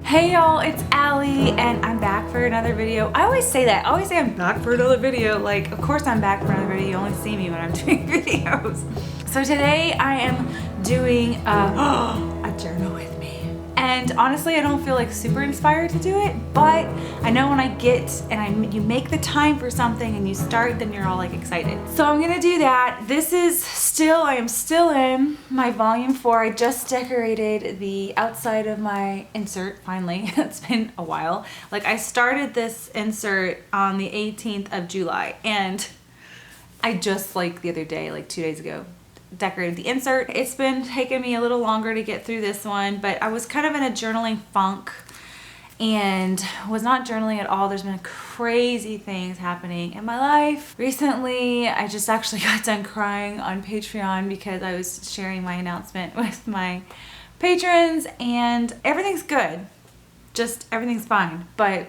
Hey y'all, it's Allie and I'm back for another video. I always say that. I always say I'm back for another video. Like, of course I'm back for another video. You only see me when I'm doing videos. So today I am doing a journal with me. And honestly, I don't feel like super inspired to do it, but I know when I get and you make the time for something and you start, then you're all like excited. So I'm gonna do that. This is I am still in my volume 4. I just decorated the outside of my insert finally. It's been a while. Like, I started this insert on the 18th of July and I just, like, the other day, like 2 days ago, decorated the insert. It's been taking me a little longer to get through this one, but I was kind of in a journaling funk and was not journaling at all. There's been crazy things happening in my life. Recently, I just actually got done crying on Patreon because I was sharing my announcement with my patrons, and everything's good. Just everything's fine, but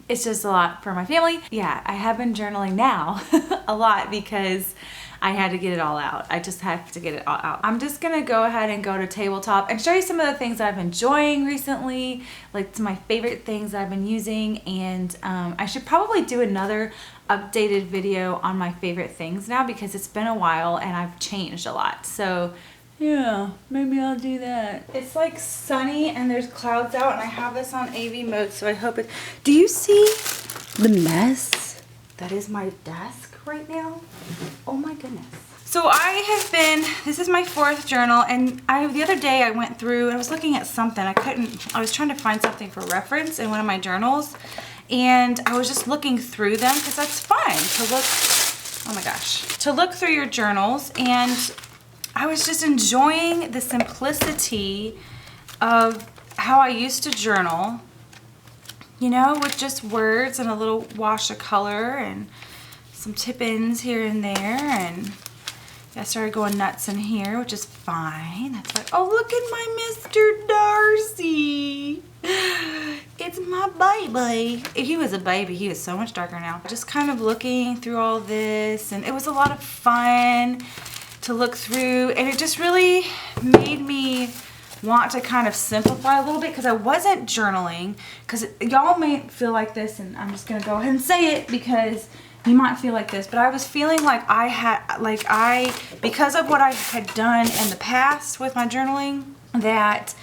it's just a lot for my family. Yeah, I have been journaling now a lot because I had to get it all out. I just have to get it all out. I'm just gonna go ahead and go to tabletop and show you some of the things that I've been enjoying recently, like some of my favorite things that I've been using, and I should probably do another updated video on my favorite things now because it's been a while and I've changed a lot. So yeah, maybe I'll do that. It's like sunny and there's clouds out and I have this on AV mode, so I hope it... Do you see the mess that is my desk right now? Oh my goodness. So I have been, this is my 4th journal, and the other day I went through and I was looking at something. I was trying to find something for reference in one of my journals, and I was just looking through them because that's fun to look, oh my gosh, to look through your journals. And I was just enjoying the simplicity of how I used to journal, you know, with just words and a little wash of color and some tip-ins here and there, and I started going nuts in here, which is fine. That's like, oh, look at my Mr. Darcy. It's my baby. He was a baby. He is so much darker now. Just kind of looking through all this, and it was a lot of fun to look through, and it just really made me want to kind of simplify a little bit because I wasn't journaling, because y'all may feel like this, and I'm just gonna go ahead and say it because you might feel like this, but I was feeling like because of what I had done in the past with my journaling, that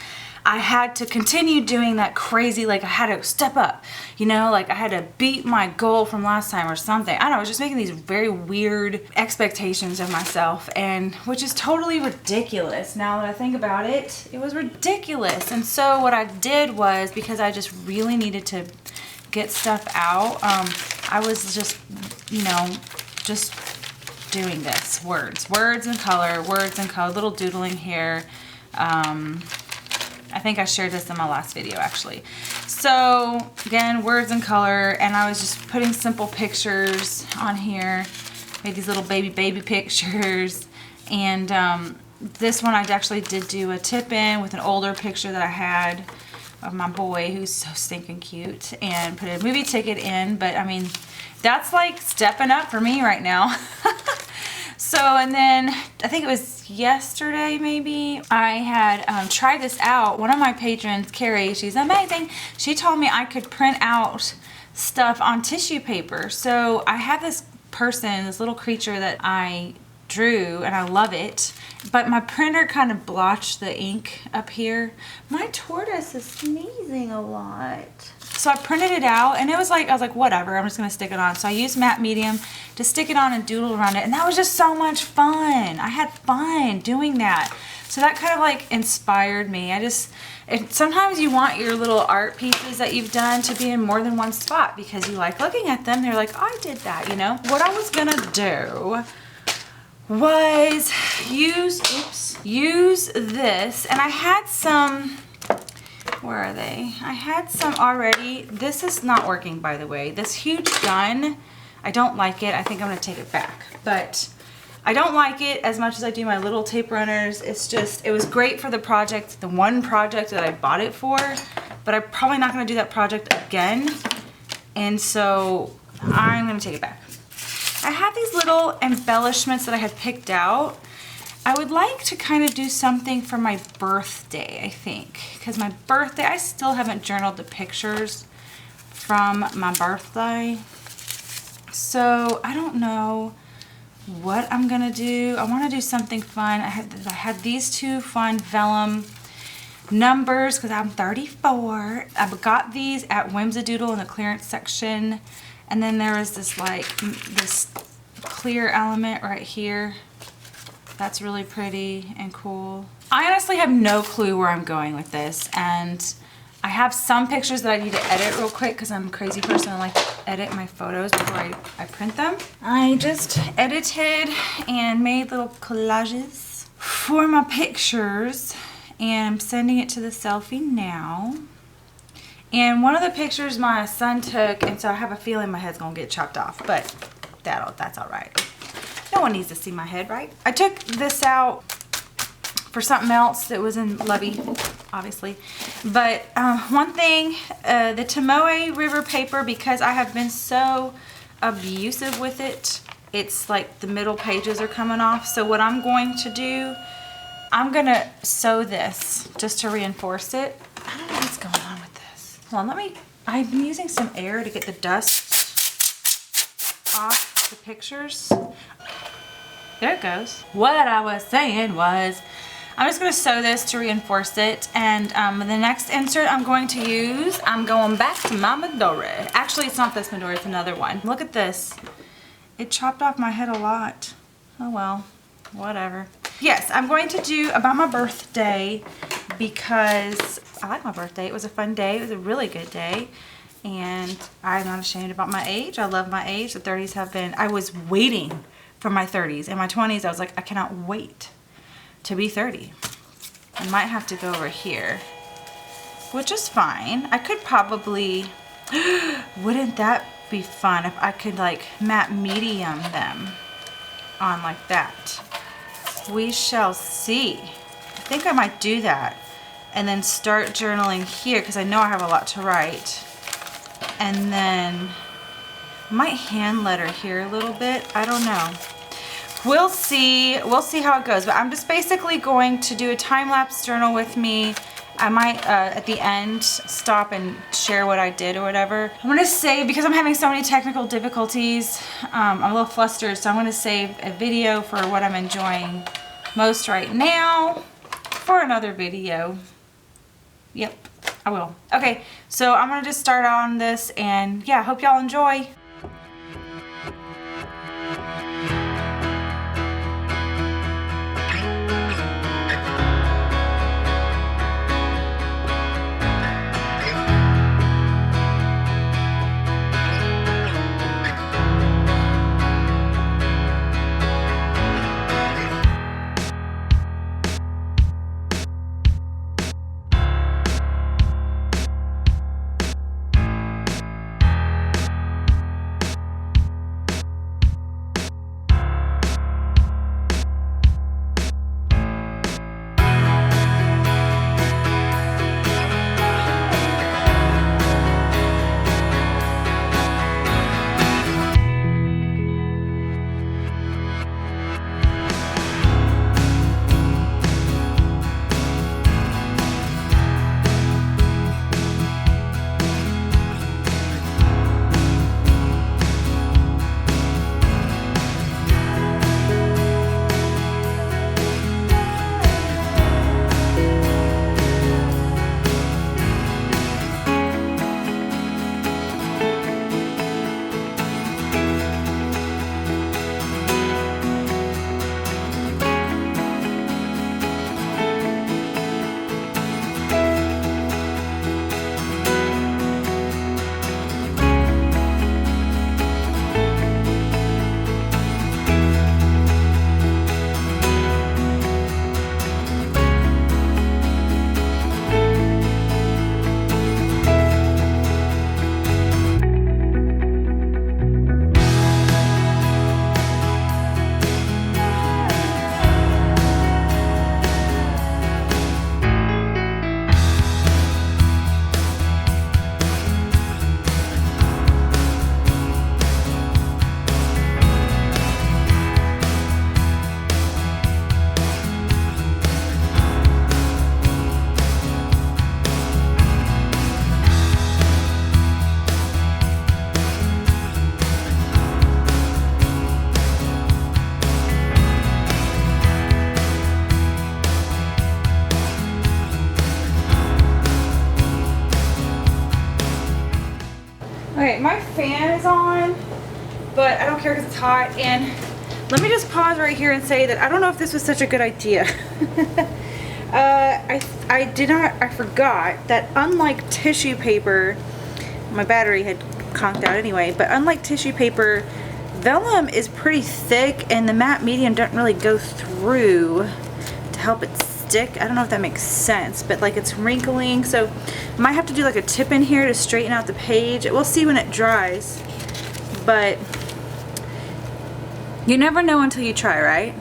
I had to continue doing that crazy, like I had to step up, you know, like I had to beat my goal from last time or something. I don't know, I was just making these very weird expectations of myself, and which is totally ridiculous. Now that I think about it, it was ridiculous. And so what I did was, because I just really needed to get stuff out, I was just, you know, just doing this. Words and color, little doodling here. I think I shared this in my last video actually. So again, words and color, and I was just putting simple pictures on here. Made these little baby pictures, and this one I actually did do a tip-in with an older picture that I had of my boy, who's so stinking cute, and put a movie ticket in. But I mean, that's like stepping up for me right now. So, and then I think it was yesterday maybe, I had tried this out. One of my patrons, Carrie, she's amazing, she told me I could print out stuff on tissue paper. So I have this person, this little creature that I drew, and I love it, but my printer kind of blotched the ink up here. My tortoise is sneezing a lot. So I printed it out, and it was like, I was like, whatever, I'm just gonna stick it on. So I used matte medium to stick it on and doodle around it, and that was just so much fun. I had fun doing that. So that kind of like inspired me. Sometimes you want your little art pieces that you've done to be in more than one spot because you like looking at them. They're like, I did that, you know? What I was gonna do was use this, and I had some, where are they? I had some already. This is not working, by the way. This huge gun, I don't like it. I think I'm gonna take it back, but I don't like it as much as I do my little tape runners. It's just, it was great for the project, the one project that I bought it for, but I'm probably not gonna do that project again, and so I'm gonna take it back. I have these little embellishments that I had picked out, I would like to kind of do something for my birthday, I think. Because my birthday, I still haven't journaled the pictures from my birthday. So I don't know what I'm gonna do. I want to do something fun. I had these two fun vellum numbers because I'm 34. I got these at Whimsidoodle in the clearance section, and then there was this like this clear element right here. That's really pretty and cool. I honestly have no clue where I'm going with this, and I have some pictures that I need to edit real quick because I'm a crazy person. I like to edit my photos before I print them. I just edited and made little collages for my pictures, and I'm sending it to the selfie now. And one of the pictures my son took, and so I have a feeling my head's gonna get chopped off, but that's all right. No one needs to see my head, right? I took this out for something else that was in Lovey, obviously. But one thing, the Tomoe River paper, because I have been so abusive with it, it's like the middle pages are coming off. So what I'm going to do, I'm gonna sew this just to reinforce it. I don't know what's going on with this. Hold on, I'm using some air to get the dust off the pictures. There it goes. What I was saying was, I'm just going to sew this to reinforce it, and the next insert I'm going to use, I'm going back to my Midori. Actually, it's not this Midori, it's another one. Look at this. It chopped off my head a lot. Oh well, whatever. Yes, I'm going to do about my birthday because I like my birthday. It was a fun day. It was a really good day. And I'm not ashamed about my age. I love my age. The 30s have been, I was waiting for my 30s. In my 20s, I was like, I cannot wait to be 30. I might have to go over here, which is fine. I could probably, wouldn't that be fun if I could like matte medium them on like that? We shall see. I think I might do that and then start journaling here because I know I have a lot to write. And then I might hand letter here a little bit. I don't know. We'll see how it goes. But I'm just basically going to do a time-lapse journal with me. I might at the end stop and share what I did or whatever. I'm gonna save, because I'm having so many technical difficulties, I'm a little flustered, so I'm gonna save a video for what I'm enjoying most right now for another video. Yep, I will. Okay, so I'm gonna just start on this, and yeah, hope y'all enjoy. my fan is on, but I don't care because it's hot. And let me just pause right here and say that I don't know if this was such a good idea. I forgot that unlike tissue paper, my battery had conked out anyway, but unlike tissue paper, vellum is pretty thick and the matte medium doesn't really go through to help it stick. I don't know if that makes sense, but like it's wrinkling, so I might have to do like a tip in here to straighten out the page. We'll see when it dries, but you never know until you try, right?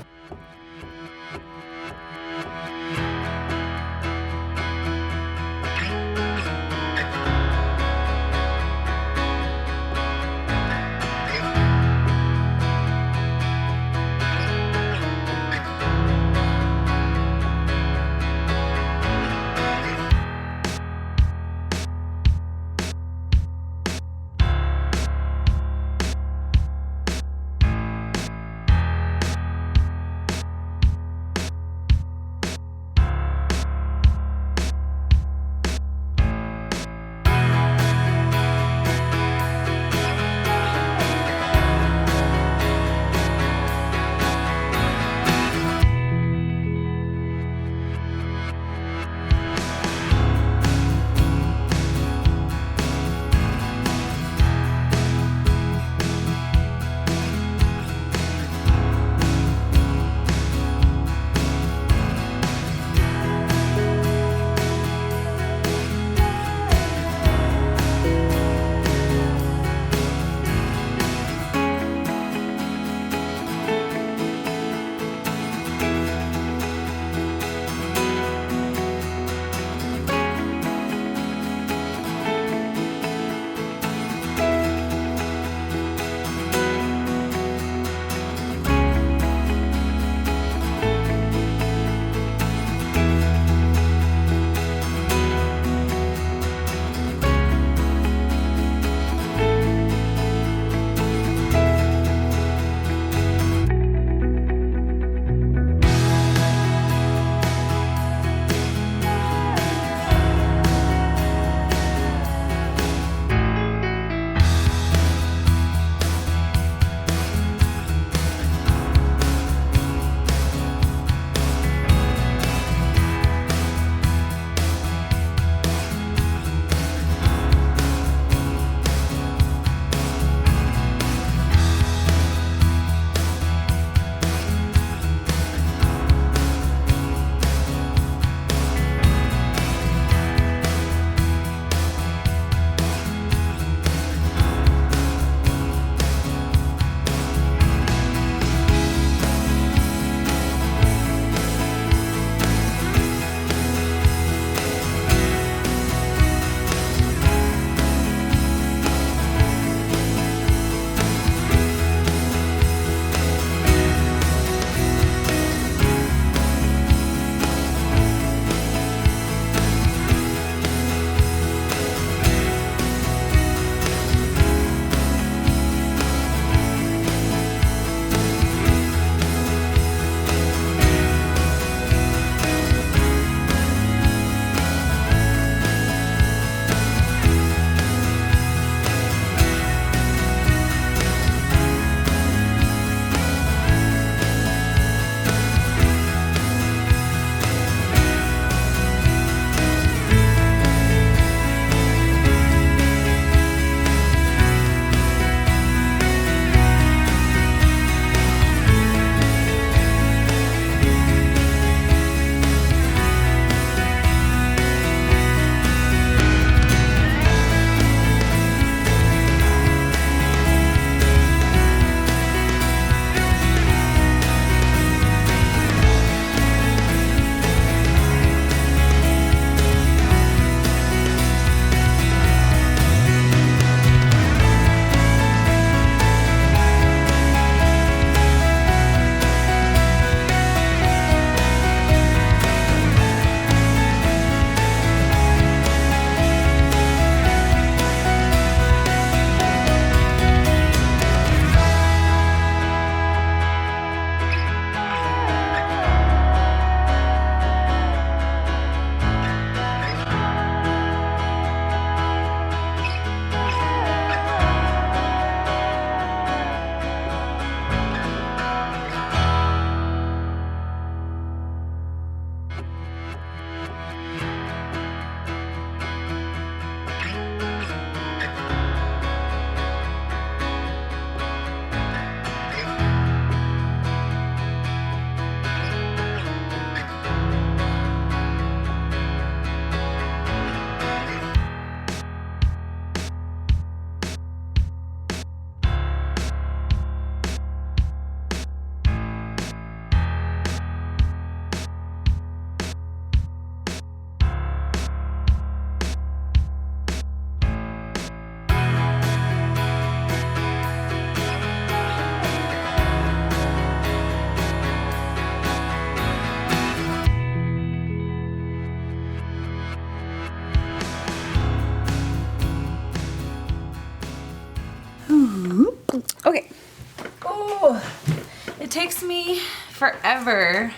It takes me forever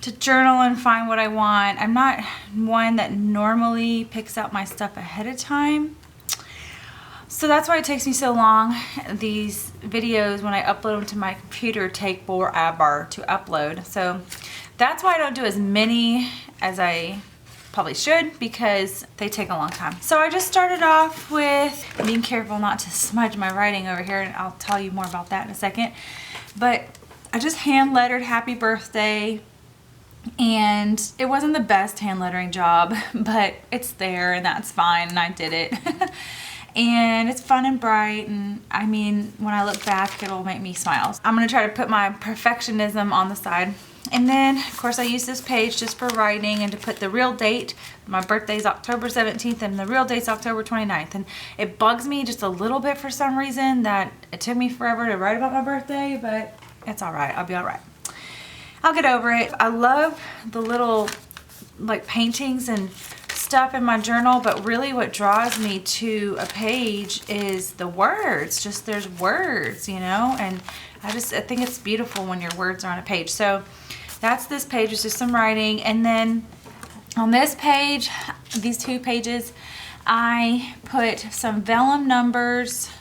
to journal and find what I want. I'm not one that normally picks out my stuff ahead of time. So that's why it takes me so long. These videos, when I upload them to my computer, take forever to upload. So that's why I don't do as many as I probably should, because they take a long time. So I just started off with being careful not to smudge my writing over here, and I'll tell you more about that in a second. But I just hand lettered happy birthday, and it wasn't the best hand lettering job, but it's there and that's fine, and I did it. And it's fun and bright, and I mean, when I look back, it'll make me smile. I'm gonna try to put my perfectionism on the side. And then, of course, I use this page just for writing and to put the real date. My birthday's October 17th and the real date's October 29th. And it bugs me just a little bit for some reason that it took me forever to write about my birthday, but it's all right. I'll be all right. I'll get over it. I love the little like paintings and stuff in my journal, but really what draws me to a page is the words. Just there's words, you know, and I think it's beautiful when your words are on a page. So that's this page. It's just some writing. And then on this page, these two pages, I put some vellum numbers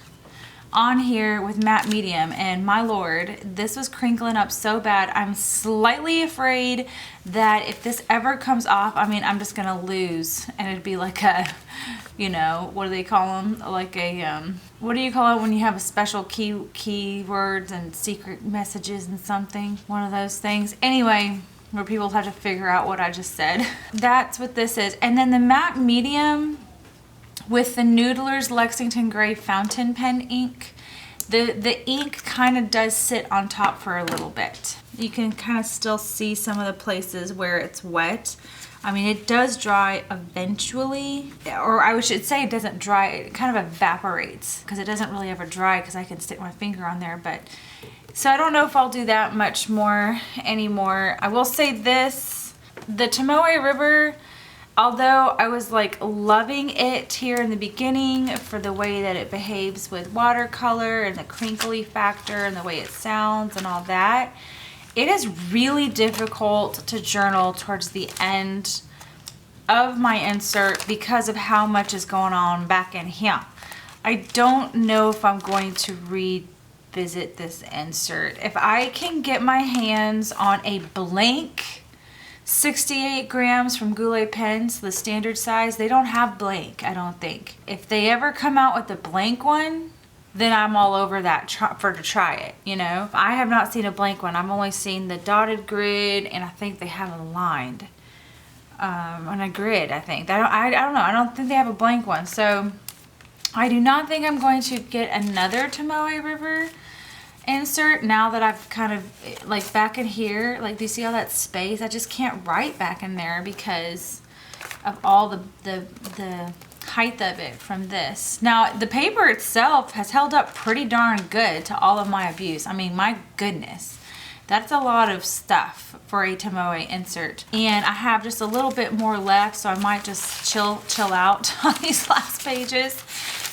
on here with matte medium, and my lord, this was crinkling up so bad. I'm slightly afraid that if this ever comes off, I mean, I'm just gonna lose, and it'd be like a, you know, what do they call them? Like a, what do you call it when you have a special keywords and secret messages and something? One of those things. Anyway, where people have to figure out what I just said. That's what this is. And then the matte medium with the Noodler's Lexington Gray fountain pen ink, the ink kind of does sit on top for a little bit. You can kind of still see some of the places where it's wet. I mean, it does dry eventually, or I should say it doesn't dry, it kind of evaporates, because it doesn't really ever dry because I can stick my finger on there. But so I don't know if I'll do that much more anymore. I will say this, the Tomoe River, although I was like loving it here in the beginning for the way that it behaves with watercolor and the crinkly factor and the way it sounds and all that, it is really difficult to journal towards the end of my insert because of how much is going on back in here. I don't know if I'm going to revisit this insert. If I can get my hands on a blank 68 grams from Goulet pens, the standard size, they don't have blank, I don't think. If they ever come out with the blank one, then I'm all over that to try it, you know? I have not seen a blank one. I've only seen the dotted grid, and I think they have a lined on a grid, I think. I don't know. I don't think they have a blank one. So I do not think I'm going to get another Tomoe River insert now that I've kind of, like back in here, like do you see all that space? I just can't write back in there because of all the height of it from this. Now the paper itself has held up pretty darn good to all of my abuse. I mean, my goodness, that's a lot of stuff for a Tomoe insert. And I have just a little bit more left, so I might just chill out on these last pages.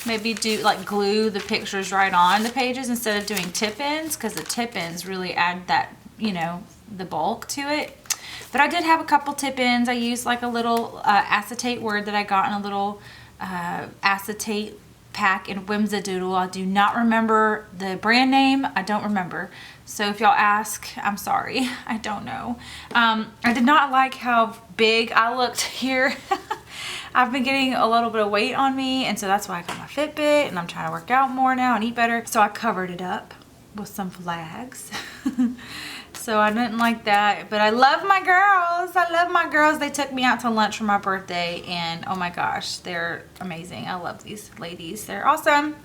Maybe do like glue the pictures right on the pages instead of doing tip-ins, because the tip-ins really add that, you know, the bulk to it. But I did have a couple tip-ins. I used like a little acetate word that I got in a little acetate pack in Whimsidoodle. I do not remember the brand name. I don't remember. So if y'all ask, I'm sorry. I don't know. I did not like how big I looked here. I've been getting a little bit of weight on me, and so that's why I got my Fitbit, and I'm trying to work out more now and eat better. So I covered it up with some flags. So I didn't like that, but I love my girls. I love my girls. They took me out to lunch for my birthday, and oh my gosh, they're amazing. I love these ladies. They're awesome.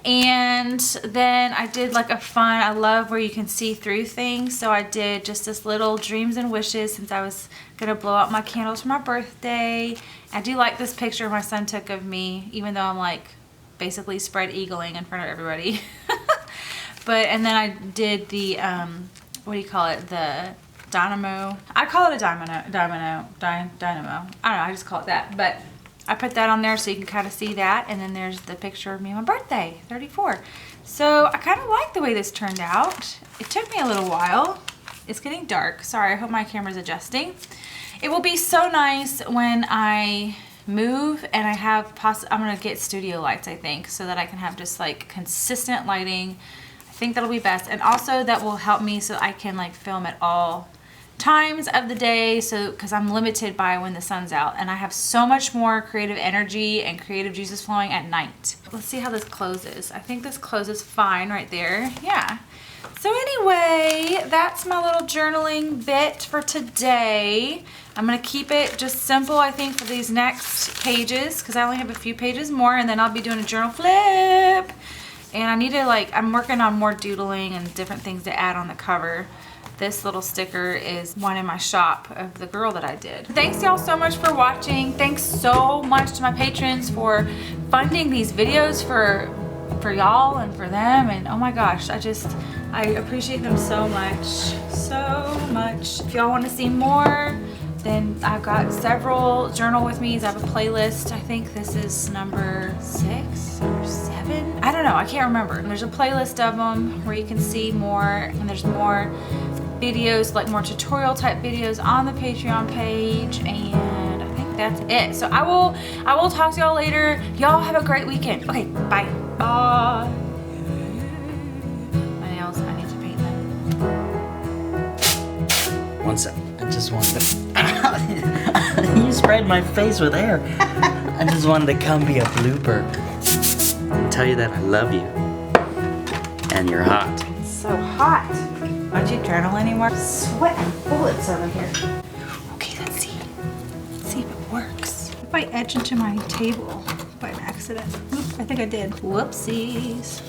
And then I did like a fun, I love where you can see through things. So I did just this little dreams and wishes, since I was gonna blow out my candles for my birthday. I do like this picture my son took of me, even though I'm like basically spread eagling in front of everybody. But, and then I did the, what do you call it? The dynamo. I call it a dynamo. I don't know, I just call it that. But I put that on there so you can kind of see that. And then there's the picture of me on my birthday, 34. So I kind of like the way this turned out. It took me a little while. It's getting dark. Sorry, I hope my camera's adjusting. It will be so nice when I move and I have I'm gonna get studio lights, I think, so that I can have just like consistent lighting. I think that'll be best, and also that will help me so I can like film at all times of the day, so because I'm limited by when the sun's out, and I have so much more creative energy and creative juices flowing at night. Let's see how this closes. I think this closes fine right there. Yeah. So anyway, that's my little journaling bit for today. I'm gonna keep it just simple, I think, for these next pages, because I only have a few pages more, and then I'll be doing a journal flip. And I need to I'm working on more doodling and different things to add on the cover. This little sticker is one in my shop of the girl that I did. Thanks y'all so much for watching. Thanks so much to my patrons for funding these videos for y'all and for them. And oh my gosh, I appreciate them so much, so much. If y'all want to see more, then I've got several journal with me's. I have a playlist. I think this is number 6 or 7. I don't know, I can't remember. And there's a playlist of them where you can see more, and there's more videos, like more tutorial type videos on the Patreon page, and I think that's it. So I will talk to y'all later. Y'all have a great weekend. Okay, bye. Bye. My nails, I need to paint them. One sec. I just wanted to... You sprayed my face with air. I just wanted to come be a blooper and tell you that I love you. And you're hot. It's so hot. Don't you journal anymore? Sweating bullets over here. Okay, let's see. Let's see if it works. If I etch into my table by accident. Oop, I think I did. Whoopsies.